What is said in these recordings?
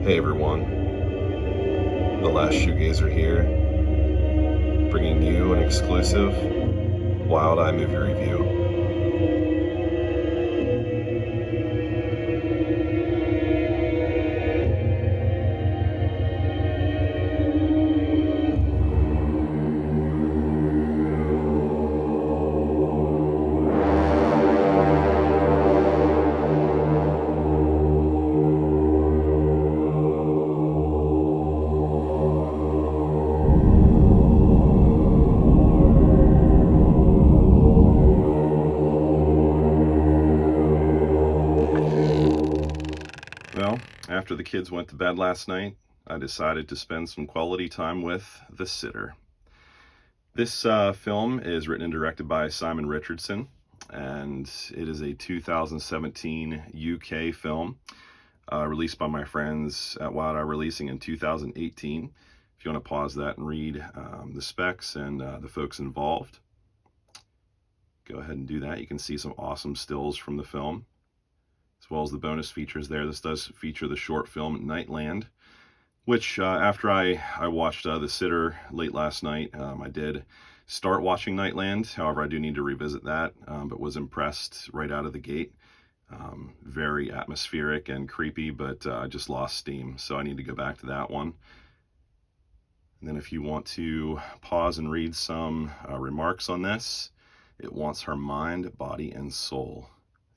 Hey everyone, the last Shoegazer here, bringing you an exclusive Wild Eye movie review. Well, after the kids went to bed last night, I decided to spend some quality time with The Sitter. This film is written and directed by Simon Richardson, and it is a 2017 UK film released by my friends at Wild Eye Releasing in 2018. If you want to pause that and read the specs and the folks involved, go ahead and do that. You can see some awesome stills from the film, as well as the bonus features there. This does feature the short film Nightland, which after I watched The Sitter late last night, I did start watching Nightland. However, I do need to revisit that, but was impressed right out of the gate. Very atmospheric and creepy, but I just lost steam, so I need to go back to that one. And then if you want to pause and read some remarks on this, it wants her mind, body, and soul.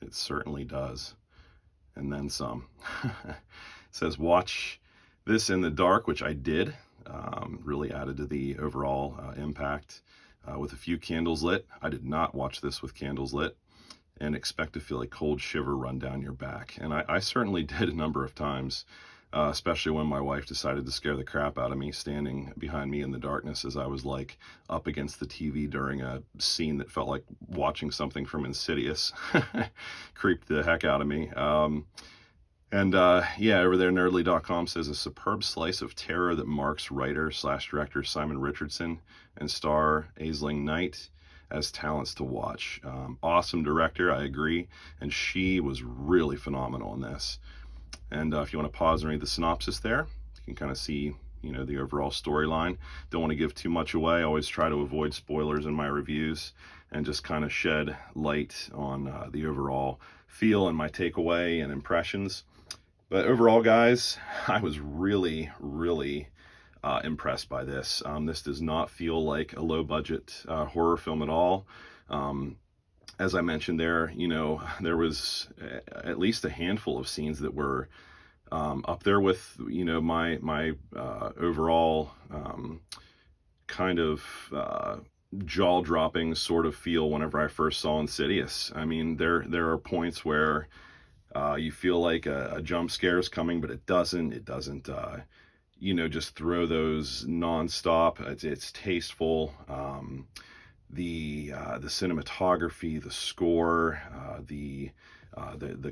It certainly does. And then some. It says, watch this in the dark, which I did. Really added to the overall impact with a few candles lit. I did not watch this with candles lit and expect to feel a cold shiver run down your back. And I certainly did a number of times, especially when my wife decided to scare the crap out of me standing behind me in the darkness as I was like up against the TV during a scene that felt like watching something from Insidious. Creeped the heck out of me. Yeah, over there, nerdly.com says a superb slice of terror that marks writer/director Simon Richardson and star Aisling Knight as talents to watch. Awesome director, I agree, and she was really phenomenal in this. And if you want to pause and read the synopsis there, you can kind of see, the overall storyline. Don't want to give too much away. I always try to avoid spoilers in my reviews and just kind of shed light on the overall feel and my takeaway and impressions. But overall, guys, I was really, really impressed by this. This does not feel like a low-budget horror film at all. As I mentioned there, there was at least a handful of scenes that were up there with, my overall kind of jaw-dropping sort of feel whenever I first saw Insidious. I mean, there are points where you feel like a jump scare is coming, but it doesn't. It doesn't, just throw those nonstop. It's tasteful. The cinematography, the score, the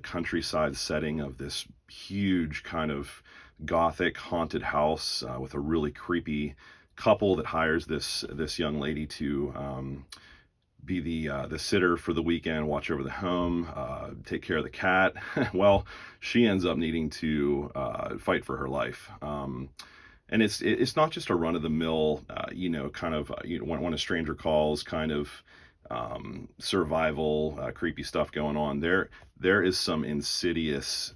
countryside setting of this huge kind of gothic haunted house with a really creepy couple that hires this young lady to be the sitter for the weekend, watch over the home, take care of the cat. Well, she ends up needing to fight for her life. And it's not just a run-of-the-mill, kind of, when a stranger calls kind of survival, creepy stuff going on. There is some insidious,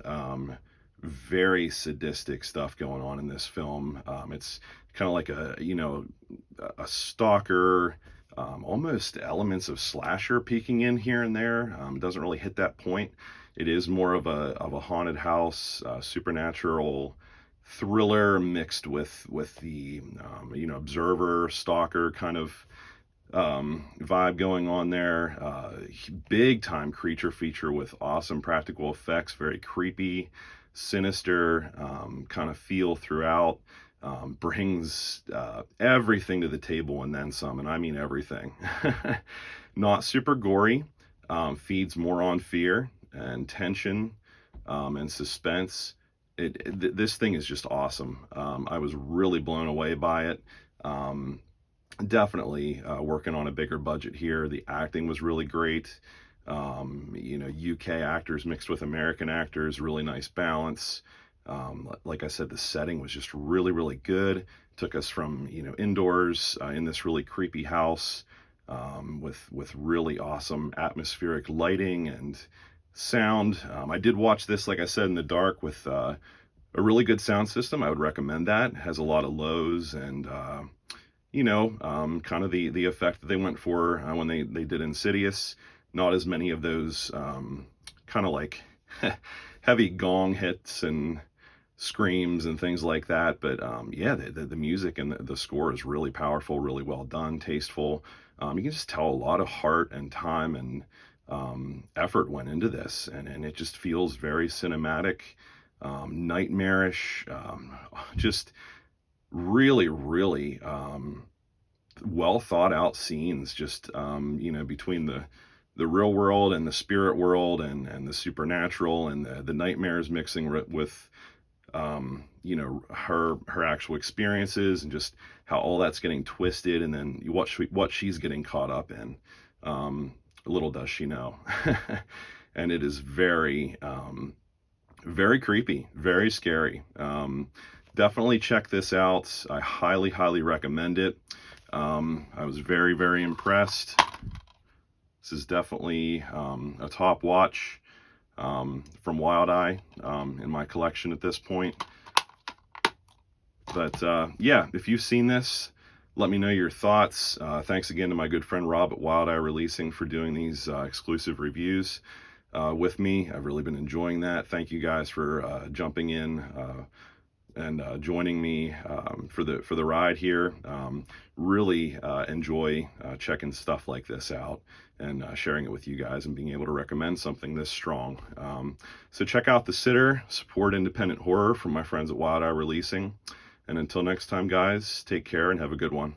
very sadistic stuff going on in this film. It's kind of like a stalker, almost elements of slasher peeking in here and there. It doesn't really hit that point. It is more of a haunted house, supernatural thriller mixed with the observer stalker kind of vibe going on there. Big time creature feature with awesome practical effects, very creepy, sinister kind of feel throughout. Brings everything to the table and then some, and I mean everything. Not super gory, feeds more on fear and tension and suspense. This thing is just awesome. I was really blown away by it. Definitely working on a bigger budget here. The acting was really great. UK actors mixed with American actors, really nice balance. Like I said, the setting was just really, really good. Took us from, indoors in this really creepy house with really awesome atmospheric lighting and sound. I did watch this, like I said, in the dark with a really good sound system. I would recommend that. It has a lot of lows and kind of the effect that they went for when they did Insidious. Not as many of those kind of like heavy gong hits and screams and things like that. But yeah, the music and the score is really powerful, really well done, tasteful. You can just tell a lot of heart and time and effort went into this, and it just feels very cinematic, nightmarish, just really, really well thought out scenes, just between the real world and the spirit world and the supernatural and the nightmares mixing with her actual experiences, and just how all that's getting twisted, and then what she's getting caught up in. Little does she know. And it is very very creepy, very scary. Definitely check this out. I highly, highly recommend it. I was very, very impressed. This is definitely a top watch from Wild Eye in my collection at this point. But yeah, if you've seen this, let me know your thoughts. Thanks again to my good friend Rob at Wild Eye Releasing for doing these exclusive reviews with me. I've really been enjoying that. Thank you guys for jumping in and joining me for the ride here. Really enjoy checking stuff like this out and sharing it with you guys and being able to recommend something this strong. So check out The Sitter, support independent horror from my friends at Wild Eye Releasing. And until next time, guys, take care and have a good one.